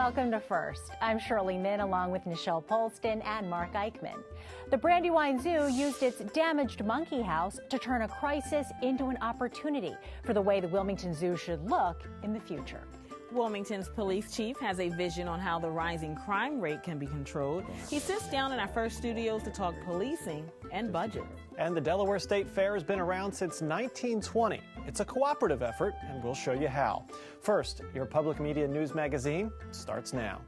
Welcome to First. I'm Shirley Min along with Nichelle Polston and Mark Eichman. The Brandywine Zoo used its damaged monkey house to turn a crisis into an opportunity for the way the Wilmington Zoo should look in the future. Wilmington's police chief has a vision on how the rising crime rate can be controlled. He sits down in our First studios to talk policing and budget. And the Delaware State Fair has been around since 1920. It's a cooperative effort, and we'll show you how. First, your public media news magazine starts now.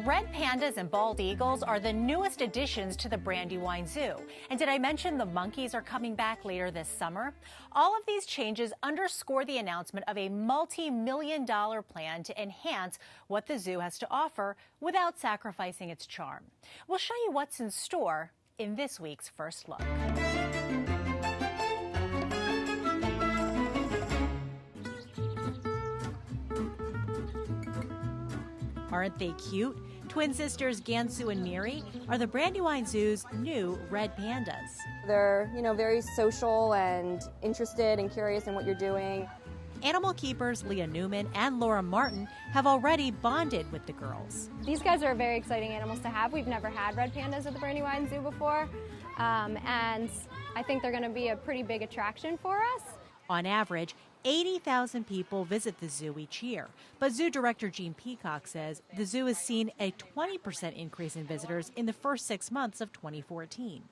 Red pandas and bald eagles are the newest additions to the Brandywine Zoo. And did I mention the monkeys are coming back later this summer? All of these changes underscore the announcement of a multi-million-dollar plan to enhance what the zoo has to offer without sacrificing its charm. We'll show you what's in store in this week's First Look. Aren't they cute? Twin sisters Gansu and Miri are the Brandywine Zoo's new red pandas. They're, very social and interested and curious in what you're doing. Animal keepers Leah Newman and Laura Martin have already bonded with the girls. These guys are very exciting animals to have. We've never had red pandas at the Brandywine Zoo before, and I think they're going to be a pretty big attraction for us. On average, 80,000 people visit the zoo each year. But Zoo Director Gene Peacock says the zoo has seen a 20% increase in visitors in the first 6 months of 2014.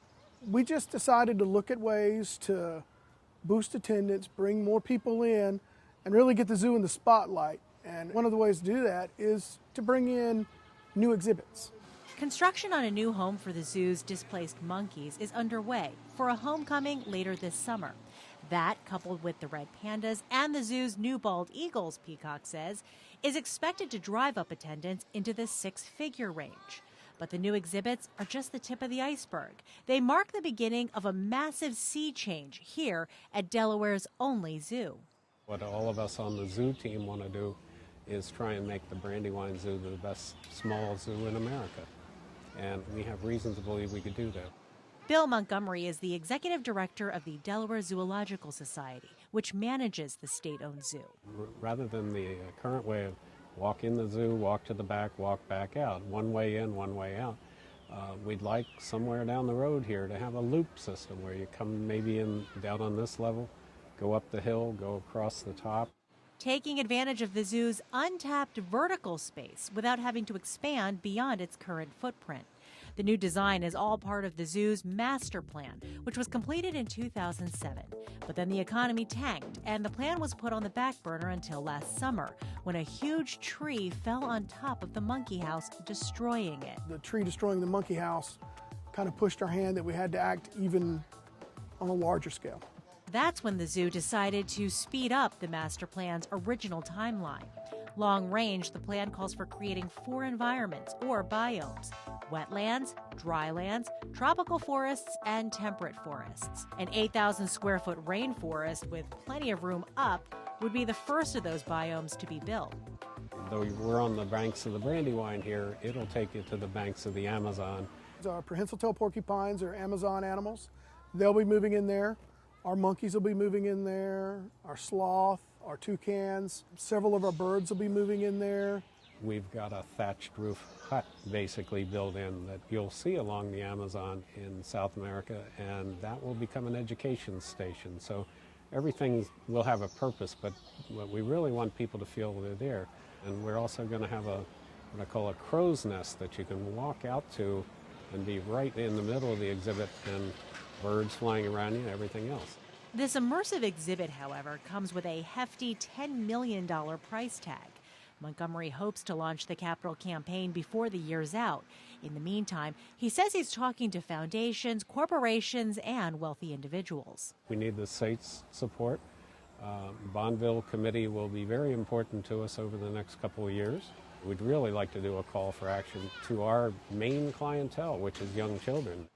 We just decided to look at ways to boost attendance, bring more people in, and really get the zoo in the spotlight. And one of the ways to do that is to bring in new exhibits. Construction on a new home for the zoo's displaced monkeys is underway for a homecoming later this summer. That, coupled with the red pandas and the zoo's new bald eagles, Peacock says, is expected to drive up attendance into the six-figure range. But the new exhibits are just the tip of the iceberg. They mark the beginning of a massive sea change here at Delaware's only zoo. What all of us on the zoo team want to do is try and make the Brandywine Zoo the best small zoo in America. And we have reason to believe we could do that. Bill Montgomery is the executive director of the Delaware Zoological Society, which manages the state-owned zoo. Rather than the current way of walk in the zoo, walk to the back, walk back out, one way in, one way out, we'd like somewhere down the road here to have a loop system where you come maybe in down on this level, go up the hill, go across the top. Taking advantage of the zoo's untapped vertical space without having to expand beyond its current footprint. The new design is all part of the zoo's master plan, which was completed in 2007. But then the economy tanked, and the plan was put on the back burner until last summer, when a huge tree fell on top of the monkey house, destroying it. The tree destroying the monkey house kind of pushed our hand that we had to act even on a larger scale. That's when the zoo decided to speed up the master plan's original timeline. Long range, the plan calls for creating 4 environments, or biomes: wetlands, drylands, tropical forests, and temperate forests. An 8,000 square foot rainforest with plenty of room up would be the first of those biomes to be built. Though we're on the banks of the Brandywine here, it'll take you to the banks of the Amazon. Our prehensile-tailed porcupines are Amazon animals. They'll be moving in there. Our monkeys will be moving in there. Our sloth, our toucans, several of our birds will be moving in there. We've got a thatched roof hut basically built in that you'll see along the Amazon in South America, and that will become an education station. So everything will have a purpose, but what we really want people to feel they're there. And we're also going to have what I call a crow's nest that you can walk out to and be right in the middle of the exhibit, and birds flying around you and everything else. This immersive exhibit, however, comes with a hefty $10 million price tag. Montgomery hopes to launch the capital campaign before the year's out. In the meantime, he says he's talking to foundations, corporations, and wealthy individuals. We need the state's support. Bonneville Committee will be very important to us over the next couple of years. We'd really like to do a call for action to our main clientele, which is young children.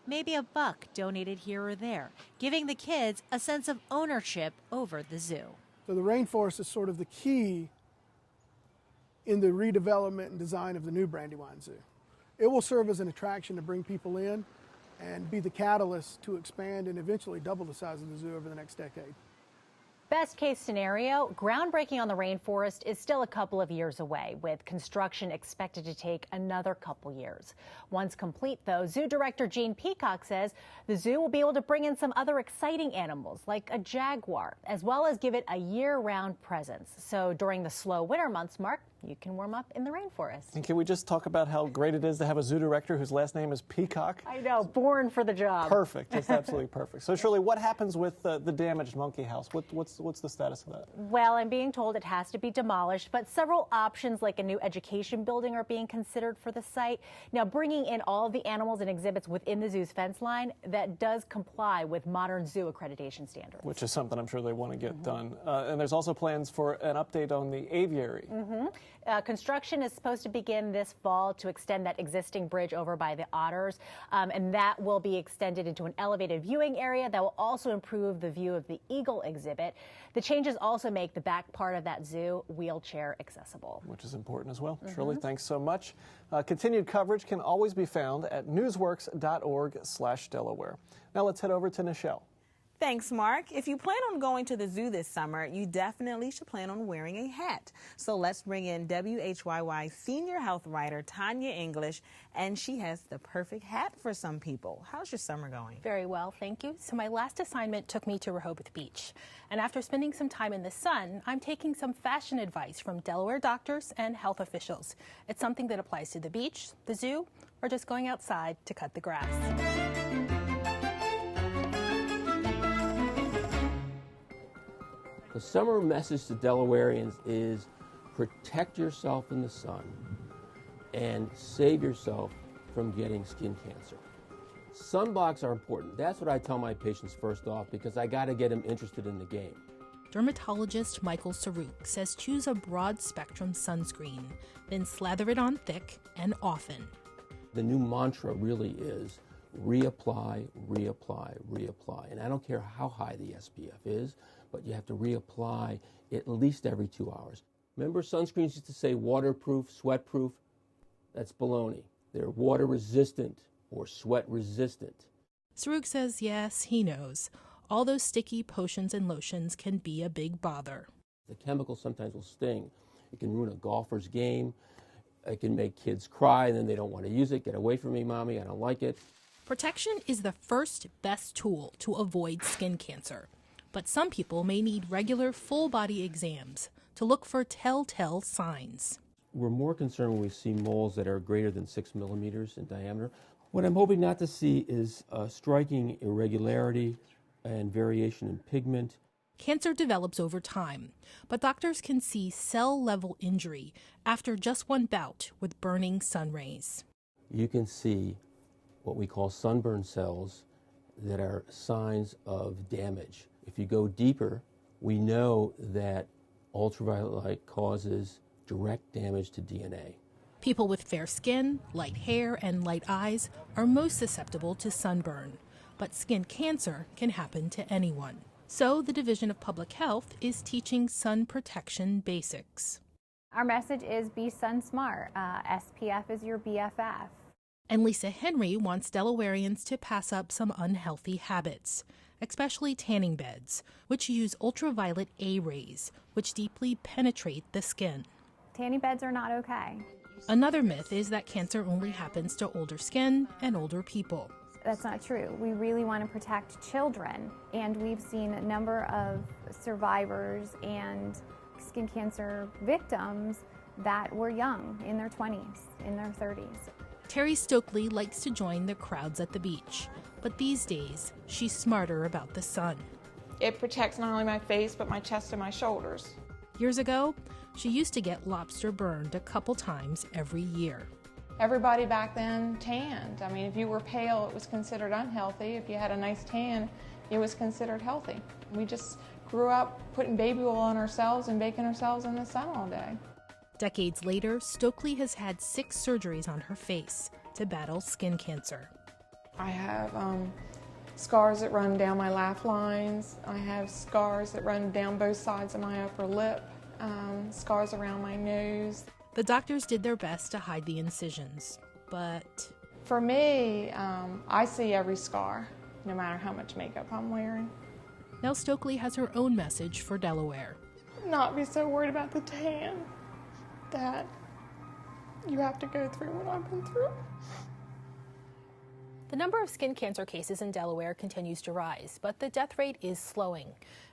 Maybe a buck donated here or there, giving the kids a sense of ownership over the zoo. So the rainforest is sort of the key in the redevelopment and design of the new Brandywine Zoo. It will serve as an attraction to bring people in and be the catalyst to expand and eventually double the size of the zoo over the next decade. Best case scenario, groundbreaking on the rainforest is still a couple of years away, with construction expected to take another couple years. Once complete, though, Zoo Director Gene Peacock says the zoo will be able to bring in some other exciting animals, like a jaguar, as well as give it a year-round presence. So during the slow winter months, Mark, you can warm up in the rainforest. And can we just talk about how great it is to have a zoo director whose last name is Peacock? I know, born for the job. Perfect, just absolutely perfect. So Shirley, what happens with the damaged monkey house? What's the status of that? Well, I'm being told it has to be demolished, but several options like a new education building are being considered for the site. Now, bringing in all of the animals and exhibits within the zoo's fence line, that does comply with modern zoo accreditation standards. Which is something I'm sure they want to get done. And there's also plans for an update on the aviary. Construction is supposed to begin this fall to extend that existing bridge over by the otters, and that will be extended into an elevated viewing area that will also improve the view of the eagle exhibit. The changes also make the back part of that zoo wheelchair accessible. Which is important as well. Shirley, thanks so much. Continued coverage can always be found at newsworks.org/Delaware. Now let's head over to Nichelle. Thanks, Mark. If you plan on going to the zoo this summer, you definitely should plan on wearing a hat. So let's bring in WHYY senior health writer Tanya English, and she has the perfect hat for some people. How's your summer going? Very well, thank you. So my last assignment took me to Rehoboth Beach. And after spending some time in the sun, I'm taking some fashion advice from Delaware doctors and health officials. It's something that applies to the beach, the zoo, or just going outside to cut the grass. The summer message to Delawareans is protect yourself in the sun and save yourself from getting skin cancer. Sunblocks are important. That's what I tell my patients first off, because I got to get them interested in the game. Dermatologist Michael Saruk says choose a broad-spectrum sunscreen, then slather it on thick and often. The new mantra really is reapply, reapply, reapply. And I don't care how high the SPF is, but you have to reapply at least every 2 hours. Remember, sunscreens used to say waterproof, sweatproof? That's baloney. They're water resistant or sweat resistant. Saruk says yes, he knows. All those sticky potions and lotions can be a big bother. The chemicals sometimes will sting. It can ruin a golfer's game. It can make kids cry, and then they don't want to use it. Get away from me, Mommy, I don't like it. Protection is the first best tool to avoid skin cancer. But some people may need regular full-body exams to look for telltale signs. We're more concerned when we see moles that are greater than 6 millimeters in diameter. What I'm hoping not to see is striking irregularity and variation in pigment. Cancer develops over time, but doctors can see cell-level injury after just one bout with burning sun rays. You can see what we call sunburn cells that are signs of damage. If you go deeper, we know that ultraviolet light causes direct damage to DNA. People with fair skin, light hair, and light eyes are most susceptible to sunburn, but skin cancer can happen to anyone. So the Division of Public Health is teaching sun protection basics. Our message is be sun smart. SPF is your BFF. And Lisa Henry wants Delawareans to pass up some unhealthy habits, especially tanning beds, which use ultraviolet A rays, which deeply penetrate the skin. Tanning beds are not okay. Another myth is that cancer only happens to older skin and older people. That's not true. We really want to protect children, and we've seen a number of survivors and skin cancer victims that were young, in their 20s, in their 30s. Terry Stokely likes to join the crowds at the beach, but these days, she's smarter about the sun. It protects not only my face, but my chest and my shoulders. Years ago, she used to get lobster burned a couple times every year. Everybody back then tanned. I mean, if you were pale, it was considered unhealthy. If you had a nice tan, it was considered healthy. We just grew up putting baby oil on ourselves and baking ourselves in the sun all day. Decades later, Stokely has had 6 surgeries on her face to battle skin cancer. I have scars that run down my laugh lines. I have scars that run down both sides of my upper lip, scars around my nose. The doctors did their best to hide the incisions, but For me, I see every scar, no matter how much makeup I'm wearing. Nell Stokely has her own message for Delaware. Not be so worried about the tan that you have to go through what I've been through. The number of skin cancer cases in Delaware continues to rise, but the death rate is slowing.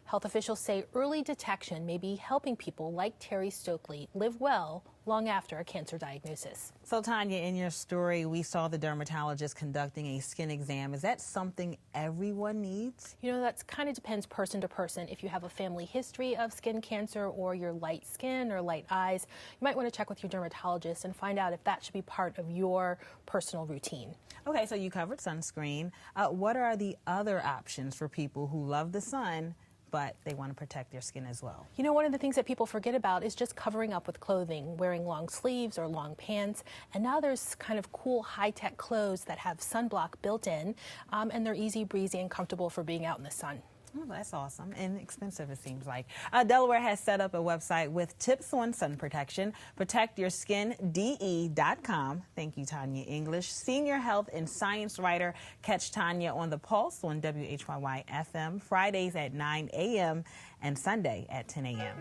Health officials say early detection may be helping people like Terry Stokely live well long after a cancer diagnosis. So, Tanya, in your story, we saw the dermatologist conducting a skin exam. Is that something everyone needs? You know, that kind of depends person to person. If you have a family history of skin cancer or you're light skin or light eyes, you might want to check with your dermatologist and find out if that should be part of your personal routine. Okay, so you covered sunscreen. What are the other options for people who love the sun but they want to protect their skin as well? You know, one of the things that people forget about is just covering up with clothing, wearing long sleeves or long pants. And now there's kind of cool high-tech clothes that have sunblock built in, and they're easy, breezy, and comfortable for being out in the sun. Oh, that's awesome. Inexpensive, it seems like. Delaware has set up a website with tips on sun protection. ProtectYourSkinDE.com. Thank you, Tanya English, senior health and science writer. Catch Tanya on The Pulse on WHYY-FM, Fridays at 9 a.m. and Sunday at 10 a.m.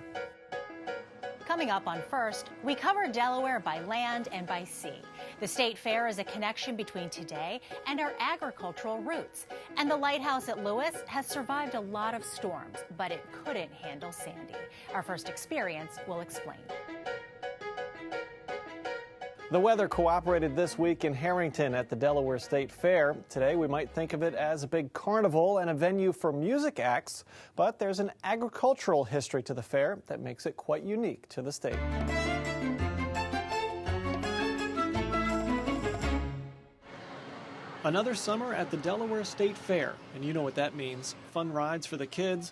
Coming up on First, we cover Delaware by land and by sea. The state fair is a connection between today and our agricultural roots. And the lighthouse at Lewis has survived a lot of storms, but it couldn't handle Sandy. Our first experience will explain. The weather cooperated this week in Harrington at the Delaware State Fair. Today, we might think of it as a big carnival and a venue for music acts, but there's an agricultural history to the fair that makes it quite unique to the state. Another summer at the Delaware State Fair, and you know what that means. Fun rides for the kids,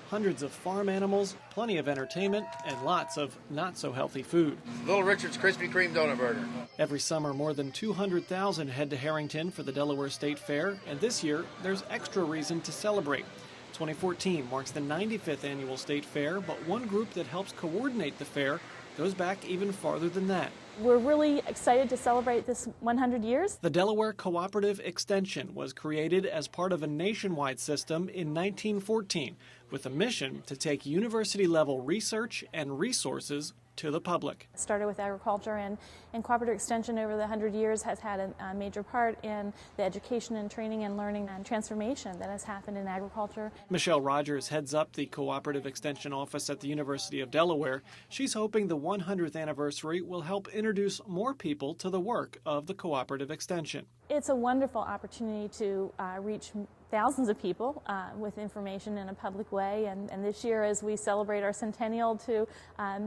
hundreds of farm animals, plenty of entertainment, and lots of not-so-healthy food. Little Richard's Krispy Kreme Donut Burger. Every summer, more than 200,000 head to Harrington for the Delaware State Fair, and this year, there's extra reason to celebrate. 2014 marks the 95th annual State Fair, but one group that helps coordinate the fair goes back even farther than that. We're really excited to celebrate this 100 years. The Delaware Cooperative Extension was created as part of a nationwide system in 1914 with a mission to take university-level research and resources to the public. It started with agriculture, and cooperative extension over the 100 years has had a major part in the education and training and learning and transformation that has happened in agriculture. Michelle Rogers heads up the Cooperative Extension Office at the University of Delaware. She's hoping the 100th anniversary will help introduce more people to the work of the Cooperative Extension. It's a wonderful opportunity to reach thousands of people with information in a public way, and this year as we celebrate our centennial to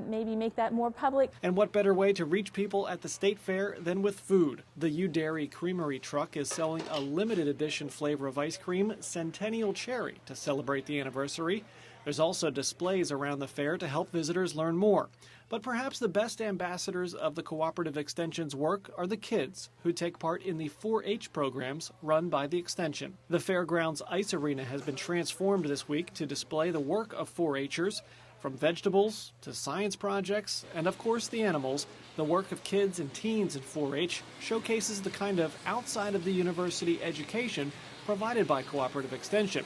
maybe make that more public. And what better way to reach people at the State Fair than with food? The U Dairy Creamery truck is selling a limited edition flavor of ice cream, Centennial Cherry, to celebrate the anniversary. There's also displays around the fair to help visitors learn more. But perhaps the best ambassadors of the Cooperative Extension's work are the kids who take part in the 4-H programs run by the Extension. The Fairgrounds Ice Arena has been transformed this week to display the work of 4-H'ers. From vegetables to science projects and, of course, the animals, the work of kids and teens in 4-H showcases the kind of outside-of-the-university education provided by Cooperative Extension.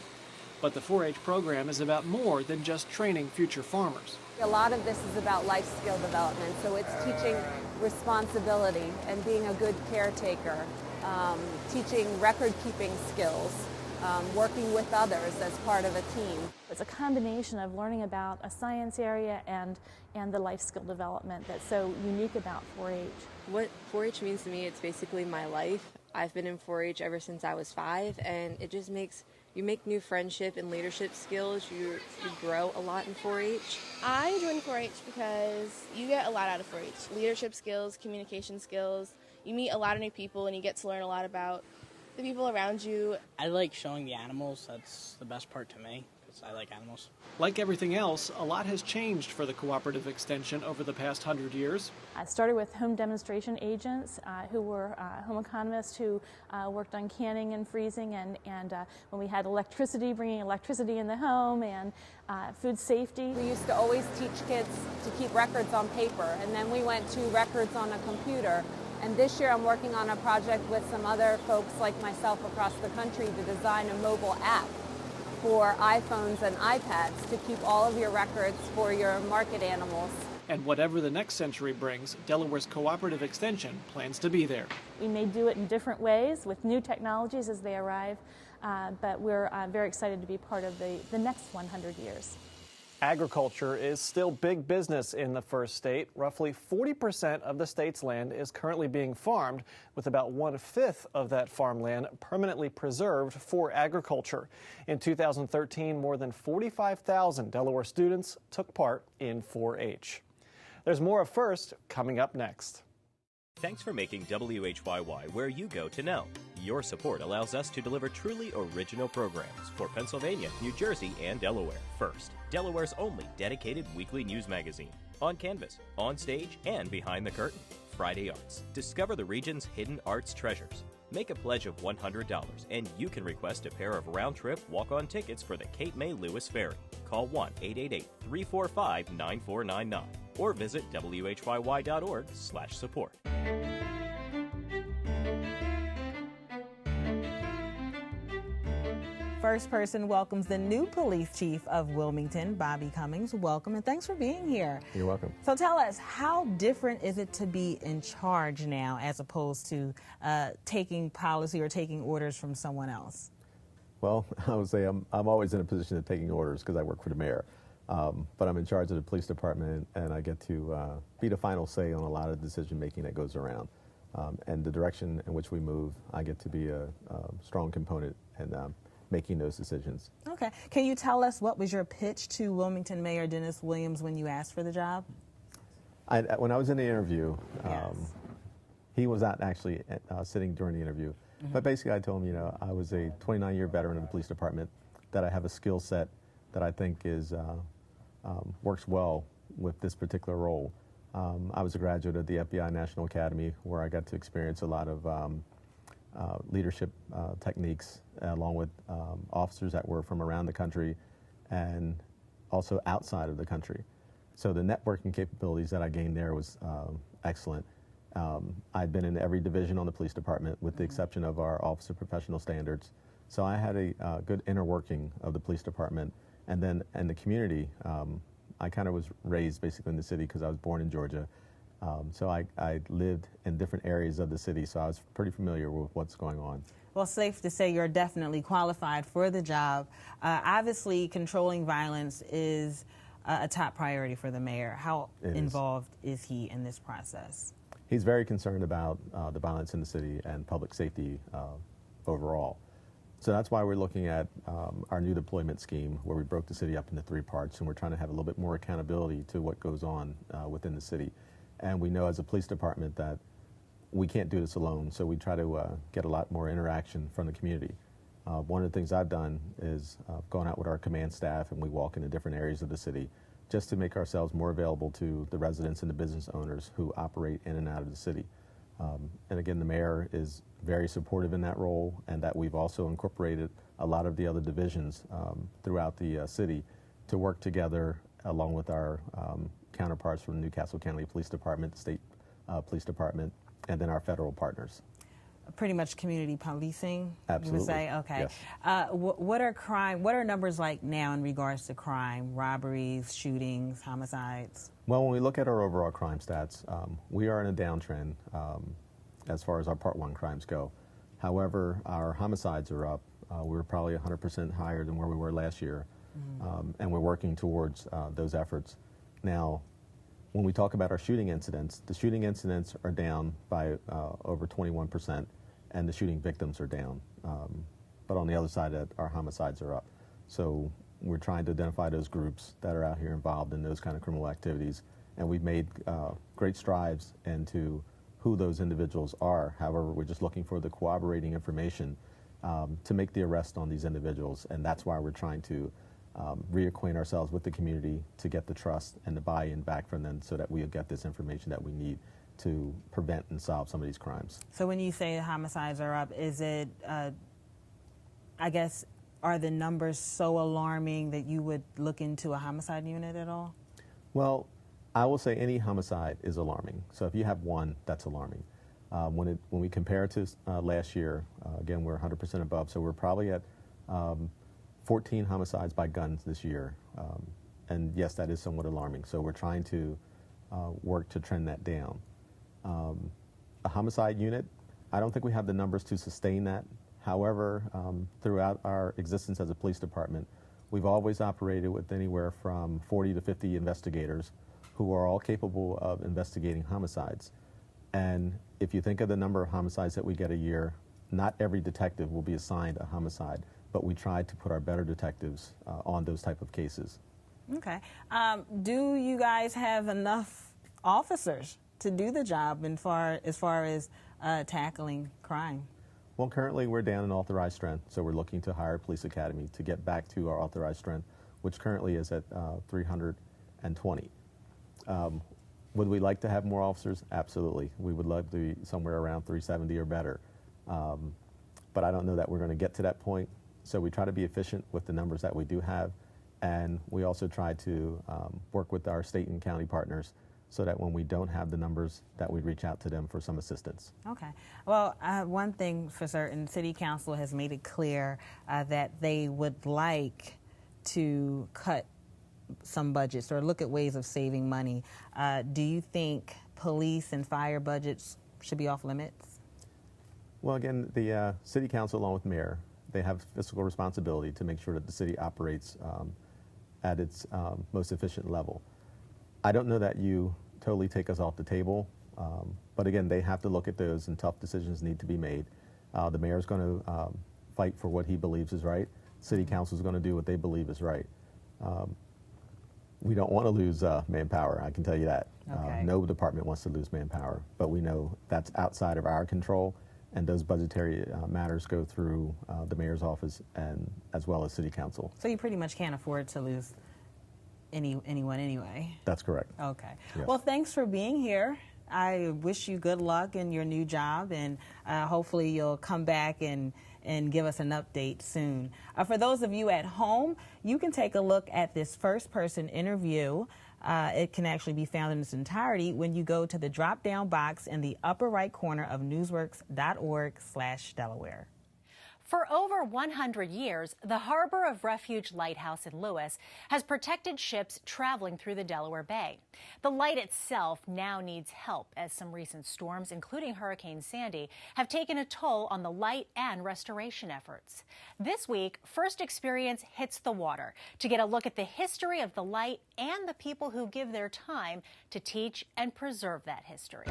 But the 4-H program is about more than just training future farmers. A lot of this is about life skill development, so it's teaching responsibility and being a good caretaker, teaching record-keeping skills, working with others as part of a team. It's a combination of learning about a science area and the life skill development that's so unique about 4-H. What 4-H means to me, it's basically my life. I've been in 4-H ever since I was 5, and it just makes you make new friendship and leadership skills. You grow a lot in 4-H. I joined 4-H because you get a lot out of 4-H. Leadership skills, communication skills. You meet a lot of new people and you get to learn a lot about the people around you. I like showing the animals. That's the best part to me because I like animals. Like everything else, a lot has changed for the Cooperative Extension over the past 100 years. I started with home demonstration agents who were home economists who worked on canning and freezing, and when we had electricity, bringing electricity in the home, and food safety. We used to always teach kids to keep records on paper, and then we went to records on a computer. And this year I'm working on a project with some other folks like myself across the country to design a mobile app for iPhones and iPads to keep all of your records for your market animals. And whatever the next century brings, Delaware's Cooperative Extension plans to be there. We may do it in different ways with new technologies as they arrive, but we're very excited to be part of the next 100 years. Agriculture is still big business in the first state. Roughly 40% of the state's land is currently being farmed, with about 1/5 of that farmland permanently preserved for agriculture. In 2013, more than 45,000 Delaware students took part in 4-H. There's more of First coming up next. Thanks for making WHYY where you go to know. Your support allows us to deliver truly original programs for Pennsylvania, New Jersey, and Delaware. First, Delaware's only dedicated weekly news magazine. On canvas, on stage, and behind the curtain. Friday Arts. Discover the region's hidden arts treasures. Make a pledge of $100 and you can request a pair of round-trip walk-on tickets for the Cape May Lewis Ferry. Call 1-888-345-9499 or visit whyy.org/support. First Person welcomes the new police chief of Wilmington, Bobby Cummings. Welcome and thanks for being here. You're welcome. So tell us, how different is it to be in charge now as opposed to taking policy or taking orders from someone else? Well, I would say I'm always in a position of taking orders because I work for the mayor. But I'm in charge of the police department, and I get to be the final say on a lot of decision making that goes around. And the direction in which we move, I get to be a strong component in making those decisions. Okay. Can you tell us what was your pitch to Wilmington Mayor Dennis Williams when you asked for the job? When I was in the interview, he was not actually sitting during the interview. Mm-hmm. But basically I told him, I was a 29-year veteran of the police department, that I have a skill set that I think is works well with this particular role. I was a graduate of the FBI National Academy, where I got to experience a lot of leadership techniques, along with officers that were from around the country and also outside of the country. So the networking capabilities that I gained there was excellent. I'd been in every division on the police department with the exception of our Office of Professional Standards. So I had a good inner working of the police department. And then in the community, I kind of was raised basically in the city because I was born in Georgia. So I lived in different areas of the city, so I was pretty familiar with what's going on. Well, safe to say you're definitely qualified for the job. Obviously, controlling violence is a top priority for the mayor. How involved is he in this process? He's very concerned about the violence in the city and public safety overall. So that's why we're looking at our new deployment scheme, where we broke the city up into 3 parts, and we're trying to have a little bit more accountability to what goes on within the city. And we know as a police department that we can't do this alone, so we try to get a lot more interaction from the community. One of the things I've done is gone out with our command staff, and we walk into different areas of the city just to make ourselves more available to the residents and the business owners who operate in and out of the city. And again, the mayor is very supportive in that role, and that we've also incorporated a lot of the other divisions throughout the city to work together along with our counterparts from the Newcastle County Police Department, the State Police Department, and then our federal partners. Pretty much community policing, absolutely. You would say? Okay. Yes. What are numbers like now in regards to crime, robberies, shootings, homicides? Well, when we look at our overall crime stats, we are in a downtrend as far as our Part 1 crimes go. However, our homicides are up. We're probably 100% higher than where we were last year, and we're working towards those efforts. Now, when we talk about our shooting incidents, the shooting incidents are down by over 21%, and the shooting victims are down. But on the other side, our homicides are up. So we're trying to identify those groups that are out here involved in those kind of criminal activities, and we've made great strides into who those individuals are. However, we're just looking for the corroborating information to make the arrest on these individuals, and that's why we're trying to reacquaint ourselves with the community to get the trust and the buy-in back from them so that we'll get this information that we need to prevent and solve some of these crimes. So when you say the homicides are up, is it, I guess, are the numbers so alarming that you would look into a homicide unit at all? Well, I will say any homicide is alarming. So if you have one, that's alarming. When we compare to last year, again, we're 100% above, so we're probably at 14 homicides by guns this year. And yes, that is somewhat alarming. So we're trying to work to trend that down. A homicide unit, I don't think we have the numbers to sustain that. However, throughout our existence as a police department, we've always operated with anywhere from 40 to 50 investigators who are all capable of investigating homicides. And if you think of the number of homicides that we get a year, not every detective will be assigned a homicide, but we try to put our better detectives on those type of cases. Okay. Do you guys have enough officers to do the job as far as tackling crime? Well, currently we're down in authorized strength, so we're looking to hire a police academy to get back to our authorized strength, which currently is at 320. Would we like to have more officers? Absolutely. We would love to be somewhere around 370 or better. But I don't know that we're going to get to that point. So we try to be efficient with the numbers that we do have. And we also try to work with our state and county partners so that when we don't have the numbers, that we reach out to them for some assistance. Okay. Well, one thing for certain, City Council has made it clear that they would like to cut some budgets or look at ways of saving money. Do you think police and fire budgets should be off limits? Well, again, the City Council, along with Mayor, they have fiscal responsibility to make sure that the city operates at its most efficient level. I don't know that you totally take us off the table, but again, they have to look at those, and tough decisions need to be made. The mayor is going to fight for what he believes is right. City Council is going to do what they believe is right. We don't want to lose manpower, I can tell you that. Okay. No department wants to lose manpower, but we know that's outside of our control, and those budgetary matters go through the mayor's office and as well as City Council. So you pretty much can't afford to lose anyone anyway? That's correct. Okay. Yes. Well, thanks for being here. I wish you good luck in your new job, and hopefully you'll come back and give us an update soon. For those of you at home, you can take a look at this first-person interview. It can actually be found in its entirety when you go to the drop-down box in the upper right corner of newsworks.org/Delaware. For over 100 years, the Harbor of Refuge Lighthouse in Lewis has protected ships traveling through the Delaware Bay. The light itself now needs help as some recent storms, including Hurricane Sandy, have taken a toll on the light and restoration efforts. This week, First Experience hits the water to get a look at the history of the light and the people who give their time to teach and preserve that history.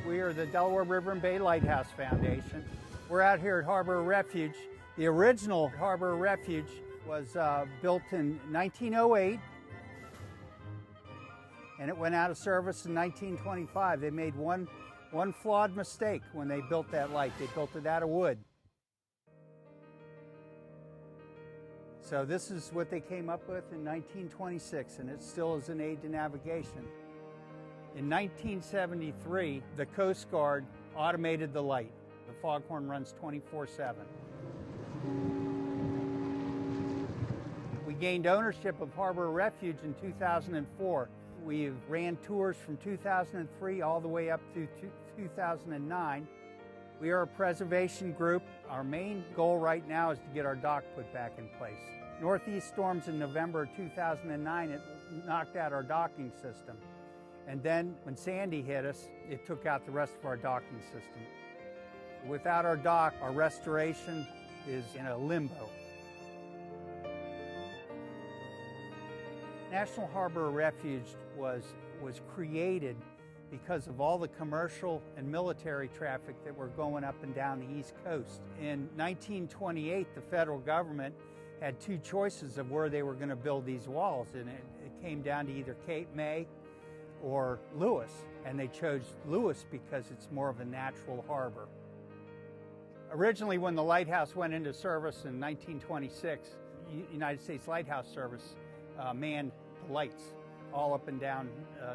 We are the Delaware River and Bay Lighthouse Foundation. We're out here at Harbor Refuge. The original Harbor Refuge was built in 1908, and it went out of service in 1925. They made one flawed mistake when they built that light. They built it out of wood. So this is what they came up with in 1926, and it still is an aid to navigation. In 1973, the Coast Guard automated the light. The foghorn runs 24/7. We gained ownership of Harbor Refuge in 2004. We ran tours from 2003 all the way up to 2009. We are a preservation group. Our main goal right now is to get our dock put back in place. Northeast storms in November of 2009, it knocked out our docking system. And then when Sandy hit us, it took out the rest of our docking system. Without our dock, our restoration is in a limbo. National Harbor Refuge was created because of all the commercial and military traffic that were going up and down the East Coast. In 1928, the federal government had two choices of where they were going to build these walls, and it came down to either Cape May or Lewis, and they chose Lewis because it's more of a natural harbor. Originally, when the lighthouse went into service in 1926, United States Lighthouse Service manned the lights all up and down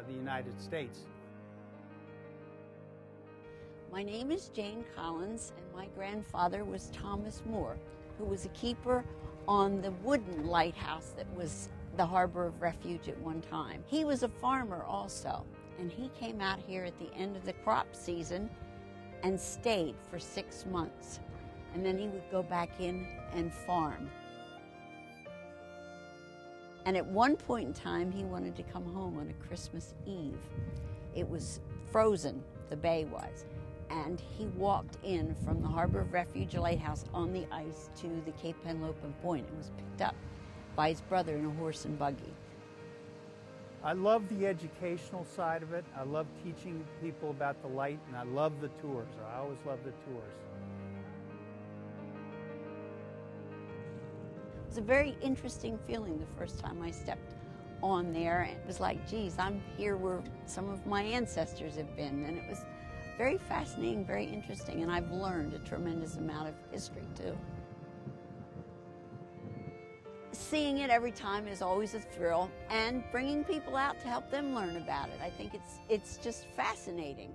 the United States. My name is Jane Collins, and my grandfather was Thomas Moore, who was a keeper on the wooden lighthouse that was the harbor of refuge at one time. He was a farmer also, and he came out here at the end of the crop season and stayed for 6 months. And then he would go back in and farm. And at one point in time, he wanted to come home on a Christmas Eve. It was frozen, the bay was. And he walked in from the Harbor of Refuge Lighthouse on the ice to the Cape Henlopen Point and was picked up by his brother in a horse and buggy. I love the educational side of it. I love teaching people about the light, and I love the tours. I always love the tours. It was a very interesting feeling the first time I stepped on there. It was like, geez, I'm here where some of my ancestors have been. And it was very fascinating, very interesting, and I've learned a tremendous amount of history too. Seeing it every time is always a thrill, and bringing people out to help them learn about it. I think it's just fascinating.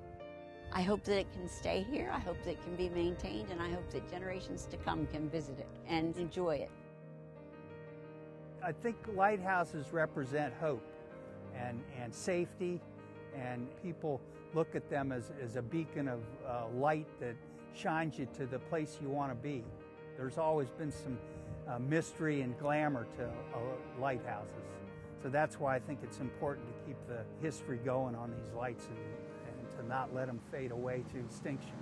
I hope that it can stay here, I hope that it can be maintained, and I hope that generations to come can visit it and enjoy it. I think lighthouses represent hope and safety, and people look at them as a beacon of light that shines you to the place you want to be. There's always been some mystery and glamour to lighthouses. So that's why I think it's important to keep the history going on these lights and to not let them fade away to extinction.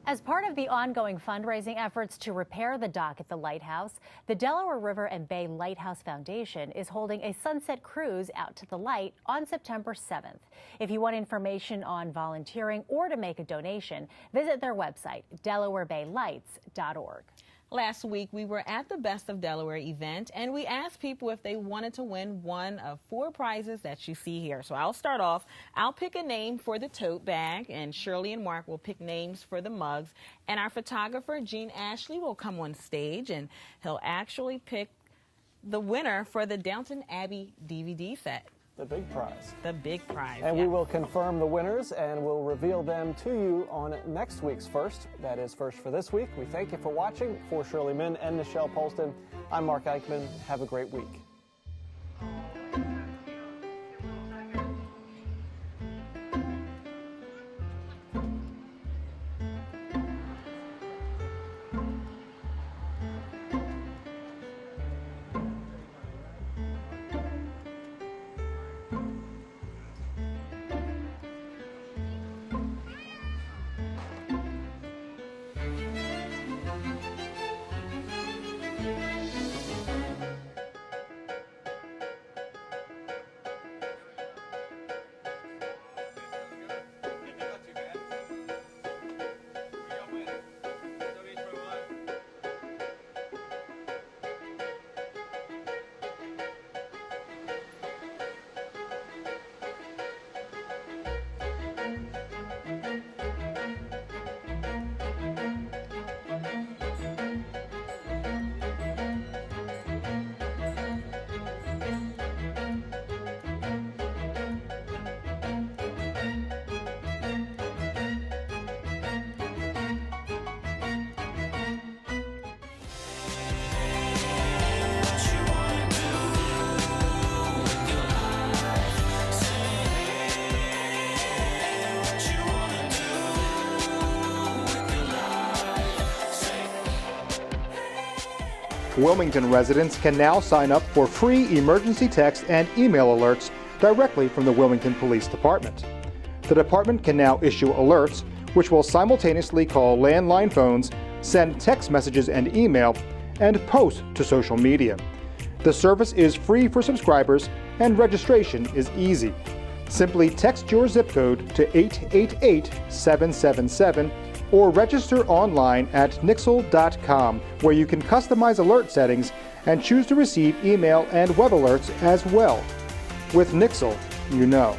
As part of the ongoing fundraising efforts to repair the dock at the lighthouse, the Delaware River and Bay Lighthouse Foundation is holding a sunset cruise out to the light on September 7th. If you want information on volunteering or to make a donation, visit their website, delawarebaylights.org. Last week, we were at the Best of Delaware event, and we asked people if they wanted to win one of 4 prizes that you see here. So I'll start off. I'll pick a name for the tote bag, and Shirley and Mark will pick names for the mugs. And our photographer, Gene Ashley, will come on stage, and he'll actually pick the winner for the Downton Abbey DVD set. The big prize. The big prize, And yeah. we will confirm the winners and we'll reveal them to you on next week's First. That is First for this week. We thank you for watching. For Shirley Min and Nichelle Polston, I'm Mark Eichman. Have a great week. Wilmington residents can now sign up for free emergency text and email alerts directly from the Wilmington Police Department. The department can now issue alerts, which will simultaneously call landline phones, send text messages and email, and post to social media. The service is free for subscribers and registration is easy. Simply text your zip code to 888-777 or register online at nixle.com, where you can customize alert settings and choose to receive email and web alerts as well. With Nixle, you know.